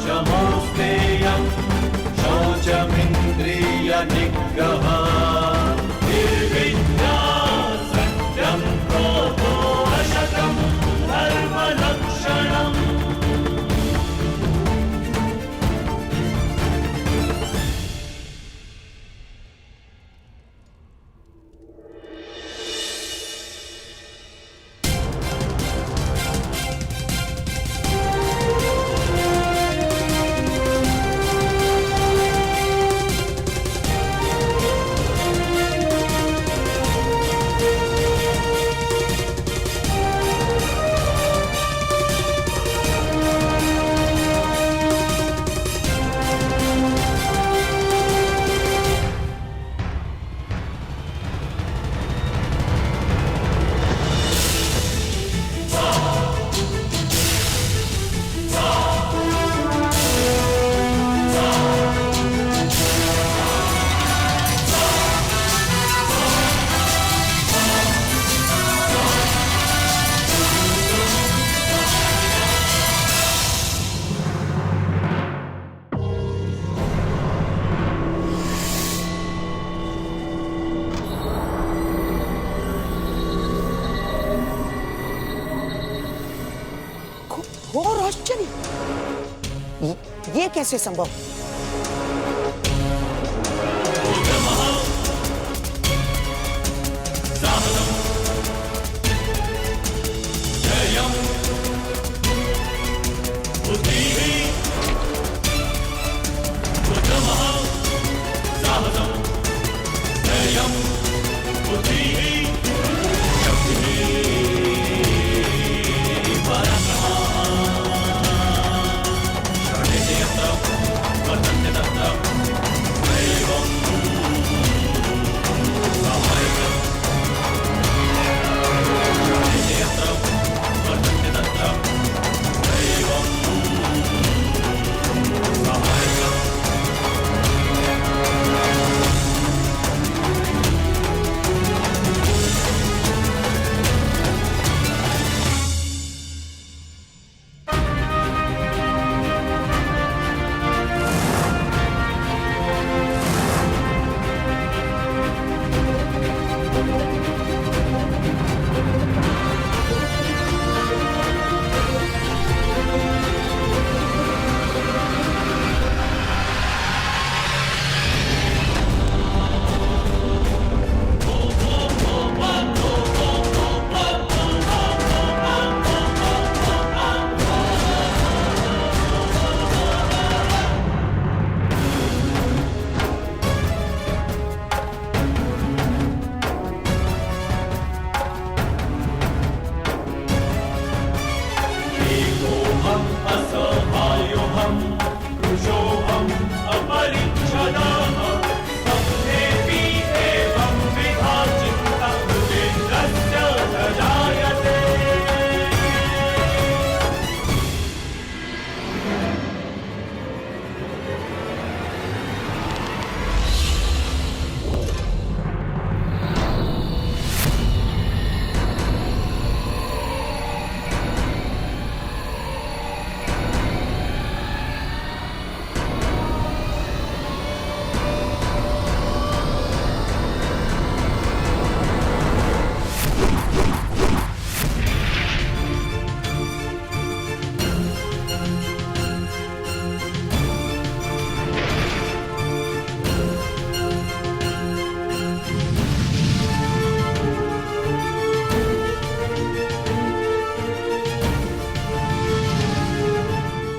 शमोस्तेयं शौचमिन्द्रिय निग्रह निर्विद्या सत्यं क्रोधो अशतं धर्मलक्षणम्। घोर आश्चर्य, ये कैसे संभव?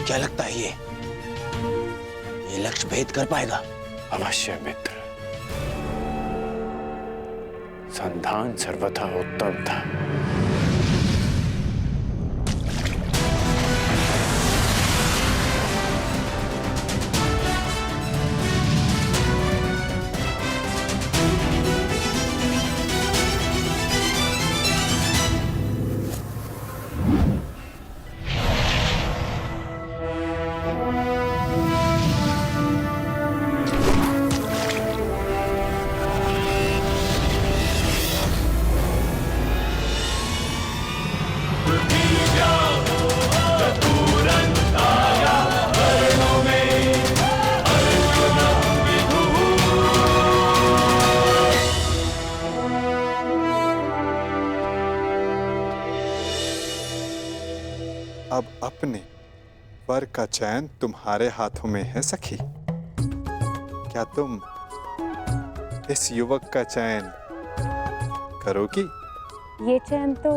क्या लगता है ये लक्ष्य भेद कर पाएगा? अवश्य मित्र, संधान सर्वथा उत्तम था। अब अपने वर का चैन तुम्हारे हाथों में है सखी। क्या तुम इस युवक का चयन करोगी? ये चयन तो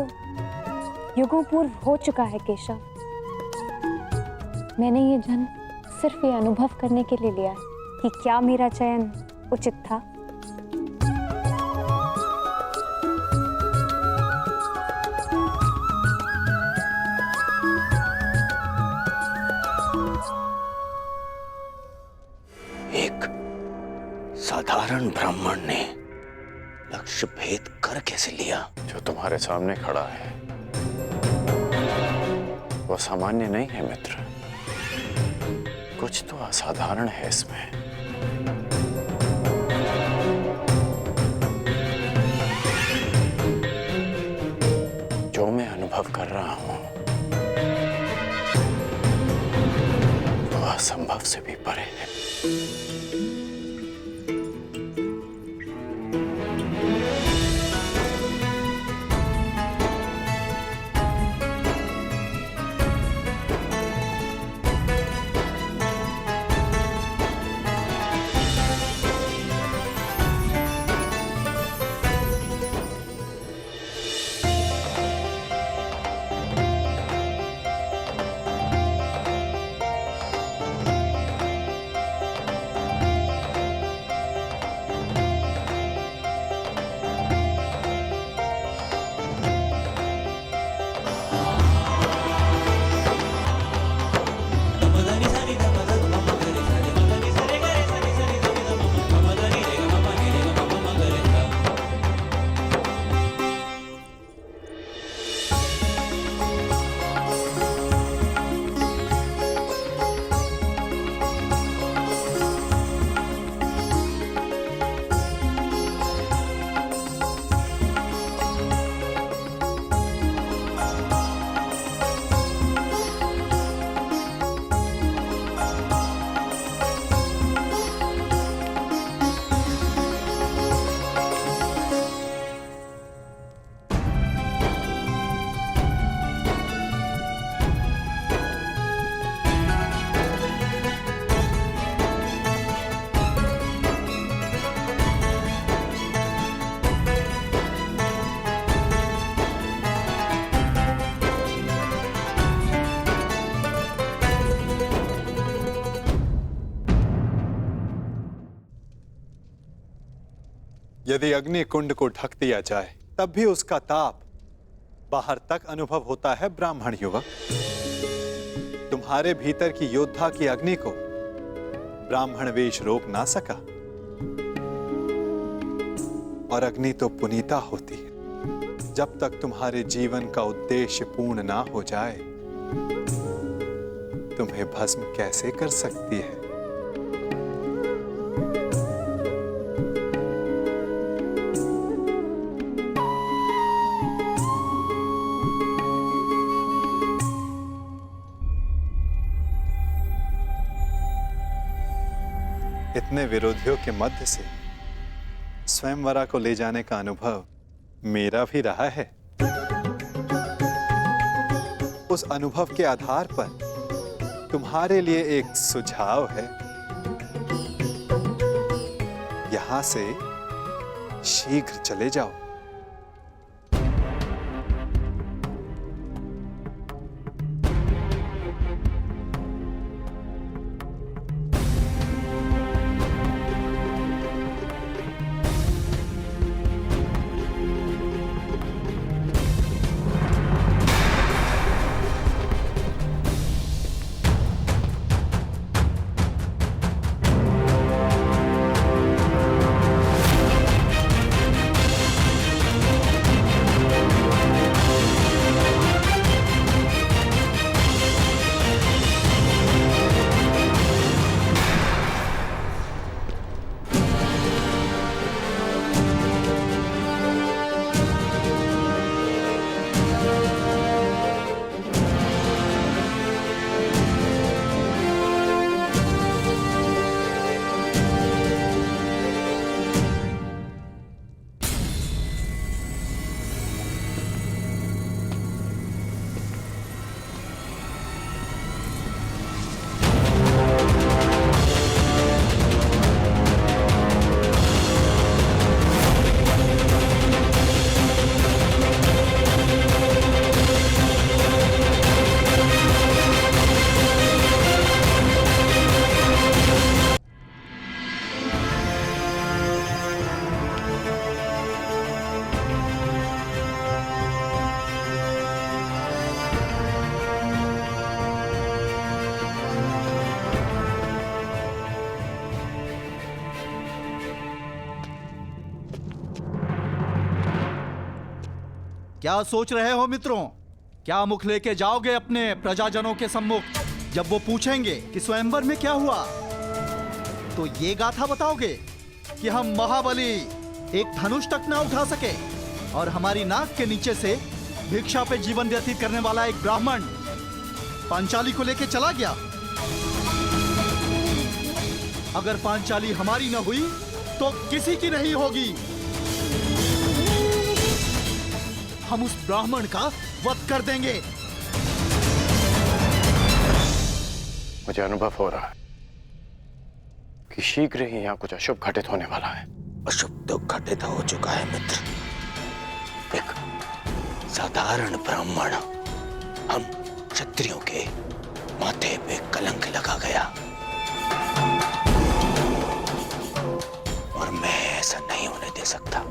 युगों पूर्व हो चुका है केशव। मैंने ये जन्म सिर्फ ये अनुभव करने के लिए लिया है कि क्या मेरा चयन उचित था। एक साधारण ब्राह्मण ने लक्ष्य भेद कर कैसे लिया? जो तुम्हारे सामने खड़ा है वो सामान्य नहीं है मित्र। कुछ तो असाधारण है इसमें। जो मैं अनुभव कर रहा हूं वो असंभव से भी परे है। यदि अग्नि कुंड को ढक दिया जाए तब भी उसका ताप बाहर तक अनुभव होता है ब्राह्मण युवक। तुम्हारे भीतर की योद्धा की अग्नि को ब्राह्मण वेश रोक ना सका। और अग्नि तो पुनीता होती है। जब तक तुम्हारे जीवन का उद्देश्य पूर्ण ना हो जाए तुम्हें भस्म कैसे कर सकती है? इतने विरोधियों के मध्य से स्वयंवरा को ले जाने का अनुभव मेरा भी रहा है। उस अनुभव के आधार पर तुम्हारे लिए एक सुझाव है। यहां से शीघ्र चले जाओ। क्या सोच रहे हो मित्रों? क्या मुख लेके जाओगे अपने प्रजाजनों के सम्मुख जब वो पूछेंगे कि स्वयंवर में क्या हुआ? तो ये गाथा बताओगे कि हम महाबली एक धनुष तक ना उठा सके और हमारी नाक के नीचे से भिक्षा पे जीवन व्यतीत करने वाला एक ब्राह्मण पांचाली को लेके चला गया। अगर पांचाली हमारी न हुई तो किसी की नहीं होगी। हम उस ब्राह्मण का वध कर देंगे। मुझे अनुभव हो रहा है कि शीघ्र ही यहाँ कुछ अशुभ घटित होने वाला है। अशुभ तो घटित हो चुका है मित्र। एक साधारण ब्राह्मण हम क्षत्रियों के माथे पे कलंक लगा गया और मैं ऐसा नहीं होने दे सकता,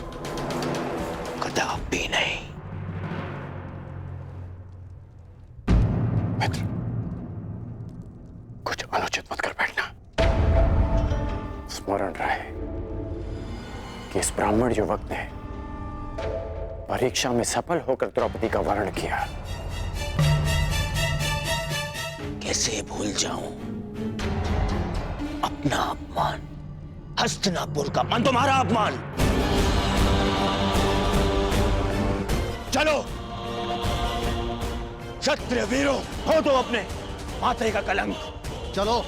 कदापि नहीं। मित्र, कुछ अनुचित मत कर बैठना। स्मरण रहे कि इस ब्राह्मण युवक ने परीक्षा में सफल होकर द्रौपदी का वर्ण किया। कैसे भूल जाऊं अपना अपमान, हस्तिनापुर का अपमान, तुम्हारा अपमान। चलो क्षत्रिय वीरों, हो तो अपने माथे का कलंक। चलो।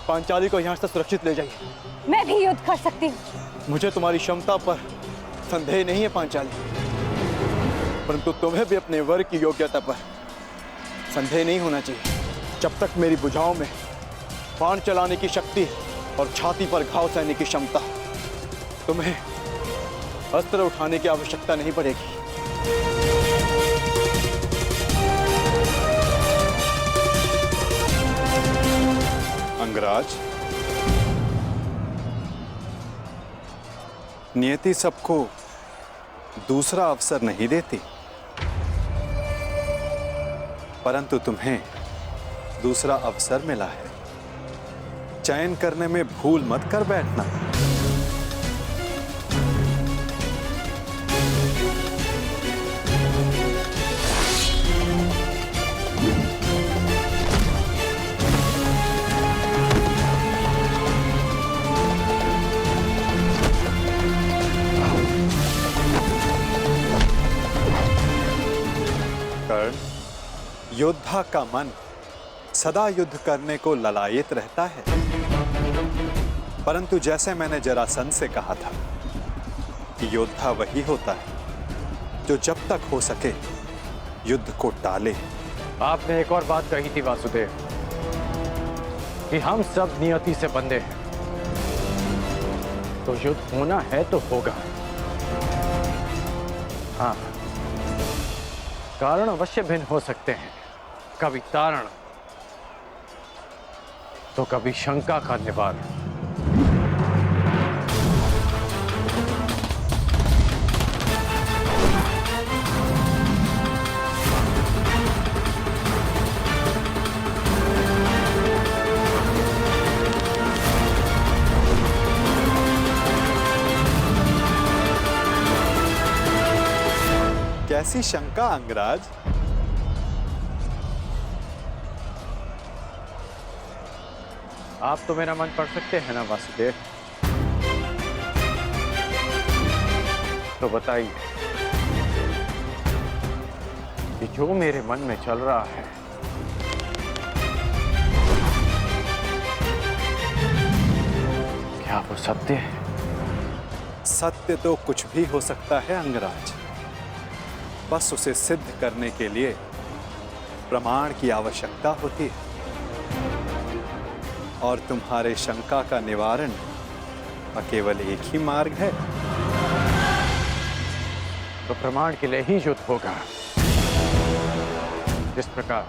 पांचाली को यहाँ से सुरक्षित ले जाइए। मैं भी युद्ध कर सकती हूँ। मुझे तुम्हारी क्षमता पर संदेह नहीं है पांचाली, परंतु तुम्हें भी अपने वर की योग्यता पर संदेह नहीं होना चाहिए। जब तक मेरी भुजाओं में बाण चलाने की शक्ति और छाती पर घाव सहने की क्षमता, तुम्हें अस्त्र उठाने की आवश्यकता नहीं पड़ेगी। अंगराज, नियति सबको दूसरा अवसर नहीं देती, परंतु तुम्हें दूसरा अवसर मिला है। चयन करने में भूल मत कर बैठना। योद्धा का मन सदा युद्ध करने को ललायित रहता है, परंतु जैसे मैंने जरासंध से कहा था कि योद्धा वही होता है जो जब तक हो सके युद्ध को टाले। आपने एक और बात कही थी वासुदेव कि हम सब नियति से बंधे हैं, तो युद्ध होना है तो होगा। हाँ, कारण अवश्य भिन्न हो सकते हैं, कभी तारण तो कभी शंका का निवारण। कैसी शंका अंगराज? आप तो मेरा मन पढ़ सकते हैं ना वासुदेव, तो बताइए कि जो मेरे मन में चल रहा है क्या वो सत्य है? सत्य तो कुछ भी हो सकता है अंगराज, बस उसे सिद्ध करने के लिए प्रमाण की आवश्यकता होती है। और तुम्हारे शंका का निवारण का केवल एक ही मार्ग है। तो प्रमाण के लिए ही युद्ध होगा। जिस प्रकार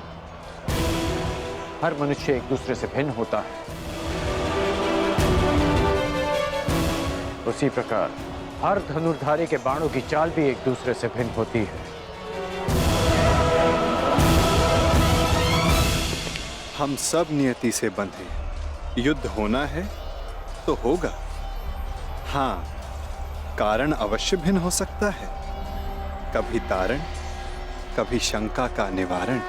हर मनुष्य एक दूसरे से भिन्न होता है, उसी प्रकार हर धनुर्धारी के बाणों की चाल भी एक दूसरे से भिन्न होती है। हम सब नियति से बंधे, युद्ध होना है तो होगा। हाँ, कारण अवश्य भिन्न हो सकता है, कभी तारण, कभी शंका का निवारण।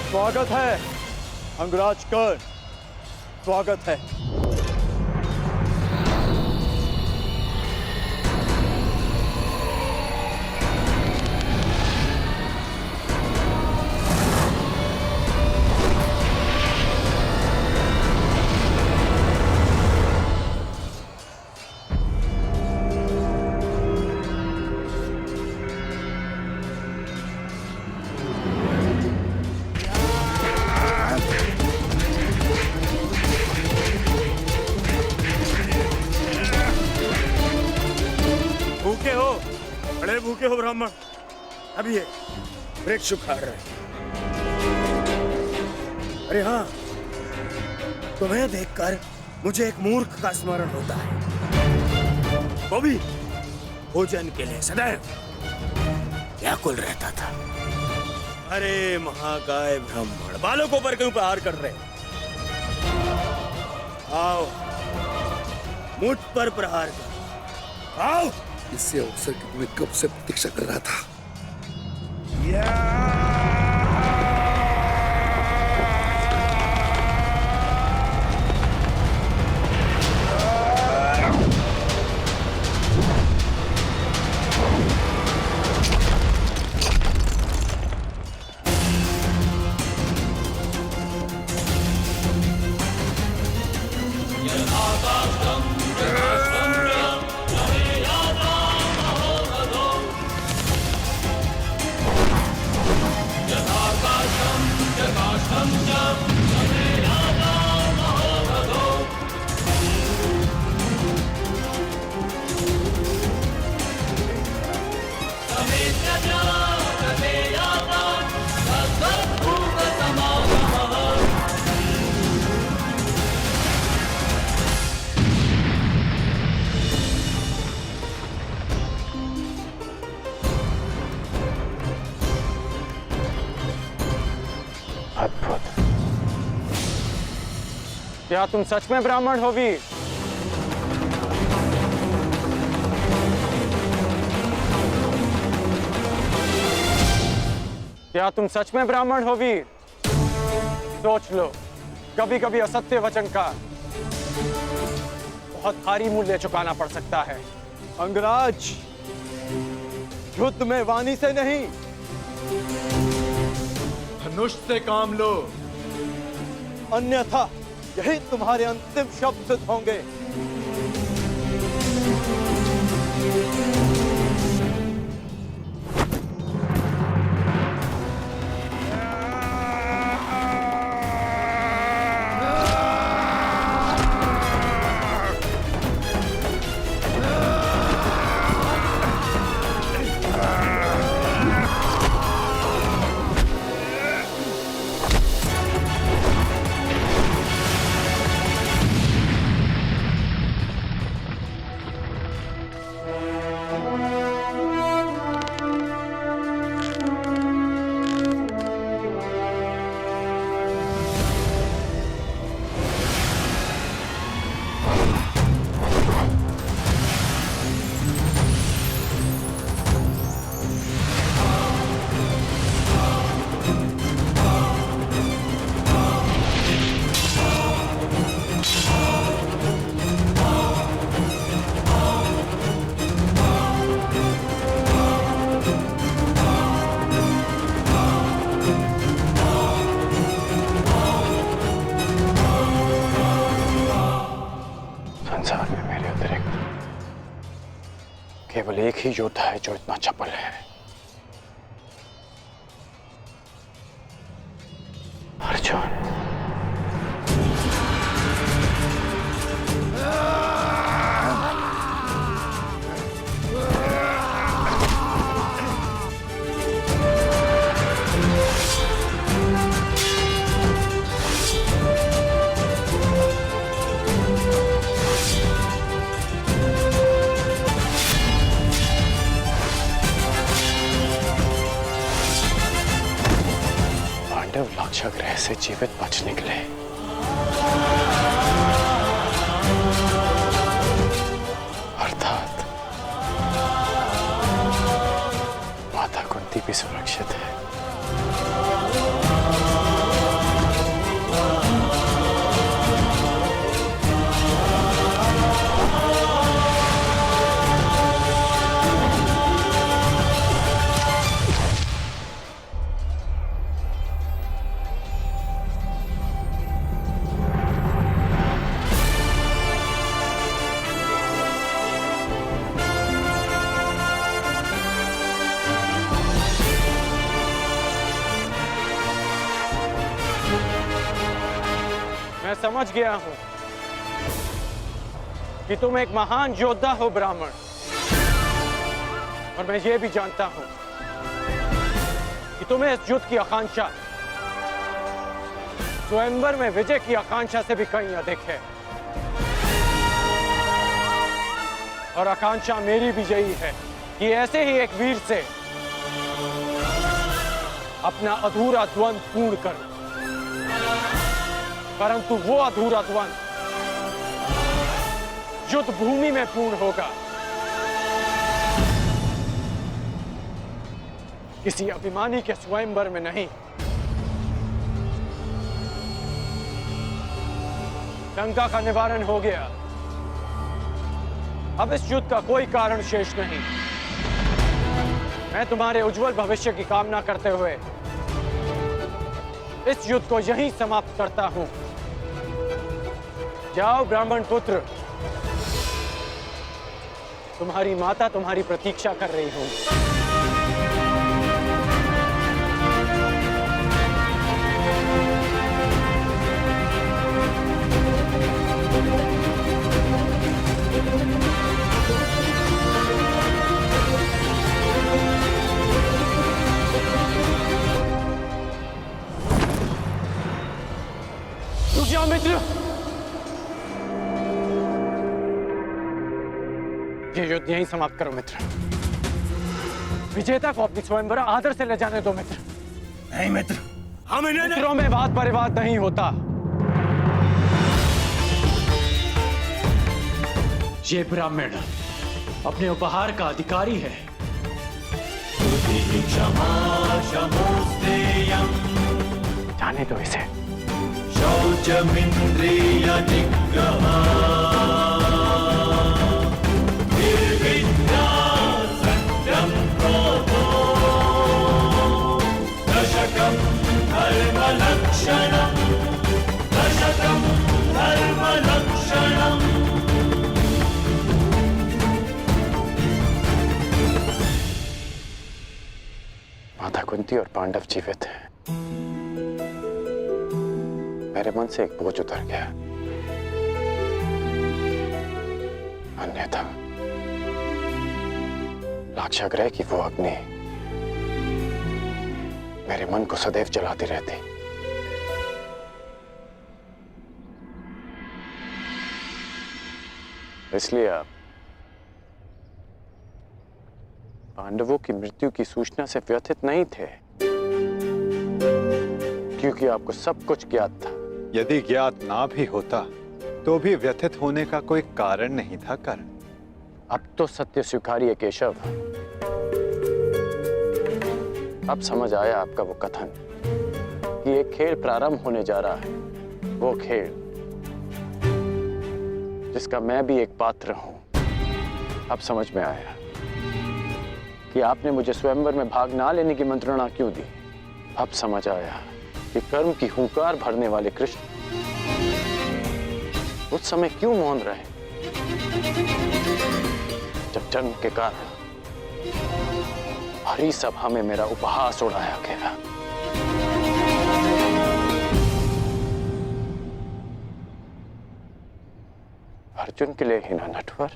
स्वागत है अंगराज कर, स्वागत है। भूखे हो, बड़े भूखे हो ब्राह्मण। अब ये वृक्ष उखाड़ रहे। अरे हाँ, तुम्हें देखकर मुझे एक मूर्ख का स्मरण होता है। वो भी भोजन के लिए सदैव व्याकुल रहता था। अरे महाकाय ब्राह्मण, बालों को ऊपर क्यों प्रहार कर रहे? आओ, मुझ पर प्रहार करो। आओ। इससे अवसर की तुम्हें कब से प्रतीक्षा कर रहा था। अद्भुत। क्या तुम सच में ब्राह्मण हो वीर? क्या तुम सच में ब्राह्मण हो वीर? सोच लो, कभी कभी असत्य वचन का बहुत भारी मूल्य चुकाना पड़ सकता है। अंगराज, युद्ध में वाणी से नहीं, धनुष से काम लो। अन्यथा यही तुम्हारे अंतिम शब्द होंगे। संसार में मेरे अतिरिक्त केवल एक ही योद्धा है जो इतना चपल है, अर्जुन। पांडव लाक्षागृह से जीवित बच निकले। अर्थात माता कुंती भी सुरक्षित है। मैं समझ गया हूं कि तुम एक महान योद्धा हो ब्राह्मण, और मैं ये भी जानता हूं कि तुम्हें इस युद्ध की आकांक्षा स्वयंवर में विजय की आकांक्षा से भी कहीं अधिक है। और आकांक्षा मेरी भी यही है कि ऐसे ही एक वीर से अपना अधूरा द्वंद पूर्ण करूं, परंतु वो अधूरा द्वंद युद्ध भूमि में पूर्ण होगा, किसी अभिमानी के स्वयंवर में नहीं। लंका का निवारण हो गया, अब इस युद्ध का कोई कारण शेष नहीं। मैं तुम्हारे उज्जवल भविष्य की कामना करते हुए इस युद्ध को यहीं समाप्त करता हूं। जाओ ब्राह्मण पुत्र, तुम्हारी माता तुम्हारी प्रतीक्षा कर रही होगी। रुक जाओ मित्र, ये युद्ध यहीं समाप्त करो मित्र। विजेता को अपनी स्वयंवर आदर से ले जाने दो मित्र। नहीं मित्र, हम इन्हें मित्रों में वाद परिवाद नहीं होता। ये ब्राह्मण अपने उपहार का अधिकारी है। जाने दो इसे। शौचमिंद्रिय निग्रह निर्विद्या सत्यं क्रोधो दशकं धर्मलक्षणं दशकं कुंती और पांडव जीवित हैं, मेरे मन से एक बोझ उतर गया। अन्यथा लाक्षागृह की वो अग्नि मेरे मन को सदैव जलाती रहती। इसलिए आप पांडवों की मृत्यु की सूचना से व्यथित नहीं थे, क्योंकि आपको सब कुछ ज्ञात था। यदि ज्ञात ना भी होता तो भी व्यथित होने का कोई कारण नहीं था कर्ण। अब तो सत्य स्वीकारिए केशव। अब समझ आया आपका वो कथन कि एक खेल प्रारंभ होने जा रहा है, वो खेल जिसका मैं भी एक पात्र हूं। अब समझ में आया कि आपने मुझे स्वयंवर में भाग ना लेने की मंत्रणा क्यों दी। अब समझ आया कि कर्म की हुंकार भरने वाले कृष्ण उस समय क्यों मौन रहे, जब जन्म के कारण हरी सभा में मेरा उपहास उड़ाया गया। अर्जुन के लिए ही ना नटवर,